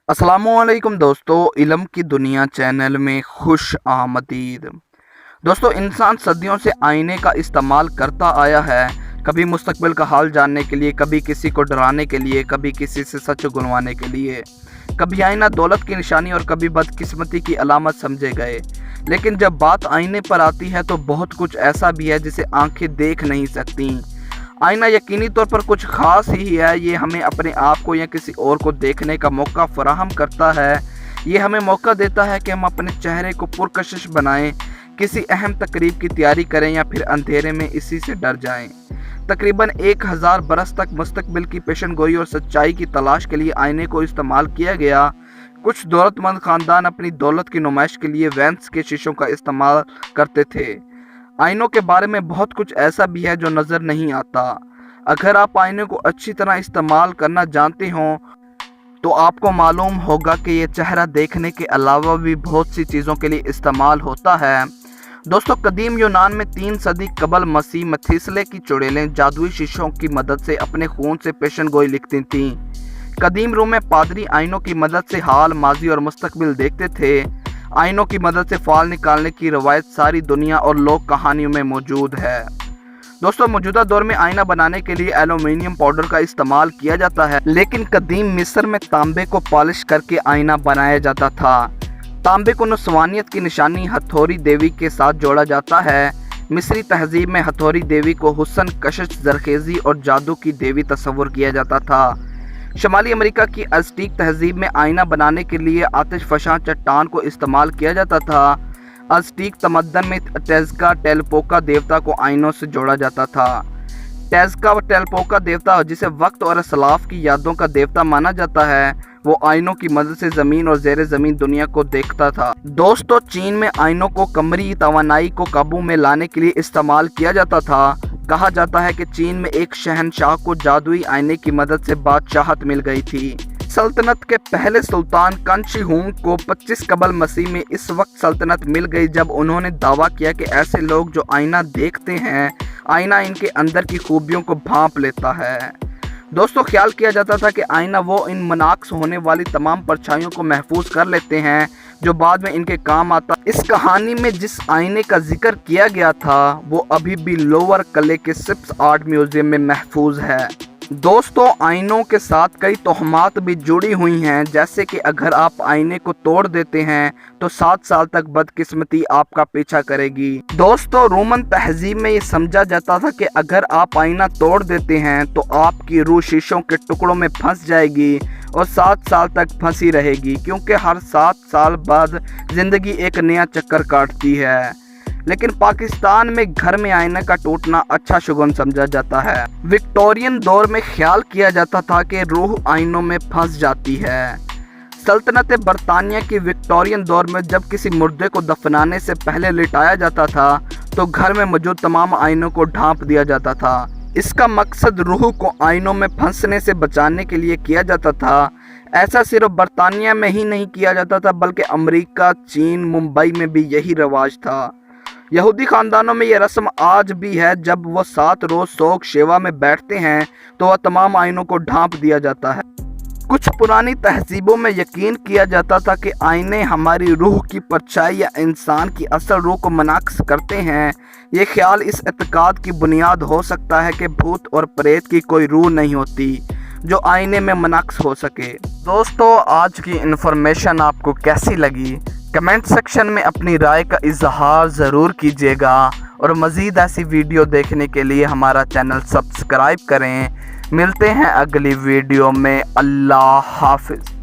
अस्सलामुअलैकुम दोस्तों, इल्म की दुनिया चैनल में खुश आमदीद। दोस्तों, इंसान सदियों से आईने का इस्तेमाल करता आया है, कभी मुस्तकबिल का हाल जानने के लिए, कभी किसी को डराने के लिए, कभी किसी से सच उगलवाने के लिए। कभी आईना दौलत की निशानी और कभी बदकिस्मती की अलामत समझे गए। लेकिन जब बात आईने पर आती है तो बहुत कुछ ऐसा भी है जिसे आंखें देख नहीं सकती। आईना यकीनी तौर पर कुछ खास ही है। ये हमें अपने आप को या किसी और को देखने का मौका फराहम करता है। ये हमें मौका देता है कि हम अपने चेहरे को पुरकशिश बनाएं, किसी अहम तकरीब की तैयारी करें या फिर अंधेरे में इसी से डर जाएं। तकरीबन 1000 बरस तक मुस्तकबिल की पेशन गोई और सच्चाई की तलाश के लिए आईने को इस्तेमाल किया गया। कुछ दौलतमंद ख़ानदान अपनी दौलत की नुमाइश के लिए वेंस के शीशों का इस्तेमाल करते थे। आईनों के बारे में बहुत कुछ ऐसा भी है जो नज़र नहीं आता। अगर आप आईने को अच्छी तरह इस्तेमाल करना जानते हो तो आपको मालूम होगा कि ये चेहरा देखने के अलावा भी बहुत सी चीज़ों के लिए इस्तेमाल होता है। दोस्तों, कदीम यूनान में 3 सदी कबल मसीह मथीसले की चुड़ैलें जादुई शीशों की मदद से अपने खून से पेशन गोई लिखती थीं। कदीम रोम में पादरी आईनों की मदद से हाल, माजी और मुस्तकबिल देखते थे। आईनों की मदद से फाल निकालने की रवायत सारी दुनिया और लोक कहानियों में मौजूद है। दोस्तों, मौजूदा दौर में आईना बनाने के लिए एल्यूमिनियम पाउडर का इस्तेमाल किया जाता है, लेकिन कदीम मिस्र में तांबे को पॉलिश करके आईना बनाया जाता था। तांबे को नस्वानियत की निशानी हथौड़ी देवी के साथ जोड़ा जाता है। मिस्री तहजीब में हथौड़ी देवी को हुस्न, कशिश, जरखेज़ी और जादू की देवी तस्वुर किया जाता था। शमाली अमेरिका की अज़टीक तहजीब में आईना बनाने के लिए आतिश फशां चट्टान को इस्तेमाल किया जाता था। अज़टीक तमद्दन में टेज़का टेलपोका देवता को आईनों से जोड़ा जाता था। टेज़का व टेलपोका देवता, जिसे वक्त और असलाफ की यादों का देवता माना जाता है, वो आईनों की मदद से ज़मीन और ज़ेर ज़मीन दुनिया को देखता था। दोस्तों, चीन में आईनों को कमरी तवानाई को काबू में लाने के लिए इस्तेमाल किया जाता था। कहा जाता है कि चीन में एक शहनशाह को जादुई आईने की मदद से बादशाहत मिल गई थी। सल्तनत के पहले सुल्तान कांशी हुंग को 25 कबल मसीह में इस वक्त सल्तनत मिल गई जब उन्होंने दावा किया कि ऐसे लोग जो आईना देखते हैं, आईना इनके अंदर की खूबियों को भांप लेता है। दोस्तों, ख्याल किया जाता था कि आईना वो इन मनाक्स होने वाली तमाम परछाइयों को महफूज कर लेते हैं जो बाद में इनके काम आता। इस कहानी में जिस आईने का जिक्र किया गया था वो अभी भी लोअर कले के सिप्स आर्ट म्यूजियम में महफूज है। दोस्तों, आईनों के साथ कई तोहमात भी जुड़ी हुई हैं, जैसे कि अगर आप आईने को तोड़ देते हैं तो 7 साल तक बदकिस्मती आपका पीछा करेगी। दोस्तों, रोमन तहजीब में ये समझा जाता था कि अगर आप आईना तोड़ देते हैं तो आपकी रूह शीशों के टुकड़ों में फंस जाएगी और 7 साल तक फंसी रहेगी, क्योंकि हर 7 साल बाद ज़िंदगी एक नया चक्कर काटती है। लेकिन पाकिस्तान में घर में आईने का टूटना अच्छा शुगुन समझा जाता है। विक्टोरियन दौर में ख्याल किया जाता था कि रूह आईनों में फंस जाती है। सल्तनत बरतानिया की विक्टोरियन दौर में जब किसी मुर्दे को दफनाने से पहले लिटाया जाता था तो घर में मौजूद तमाम आईनों को ढांप दिया जाता था। इसका मकसद रूह को आईनों में फंसने से बचाने के लिए किया जाता था। ऐसा सिर्फ बरतानिया में ही नहीं किया जाता था, बल्कि अमेरिका, चीन, मुंबई में भी यही रवाज था। यहूदी ख़ानदानों में यह रस्म आज भी है। जब वह 7 रोज़ सोग शेवा में बैठते हैं तो वह तमाम आईनों को ढांप दिया जाता है। कुछ पुरानी तहजीबों में यकीन किया जाता था कि आईने हमारी रूह की परछाई या इंसान की असल रूह को मनाक्स करते हैं। ये ख्याल इस एतकाद की बुनियाद हो सकता है कि भूत और प्रेत की कोई रूह नहीं होती जो आईने में मनाक्स हो सके। दोस्तों, आज की इन्फॉर्मेशन आपको कैसी लगी? कमेंट सेक्शन में अपनी राय का इजहार ज़रूर कीजिएगा और मज़ीद ऐसी वीडियो देखने के लिए हमारा चैनल सब्सक्राइब करें। मिलते हैं अगली वीडियो में। अल्लाह हाफ़िज़।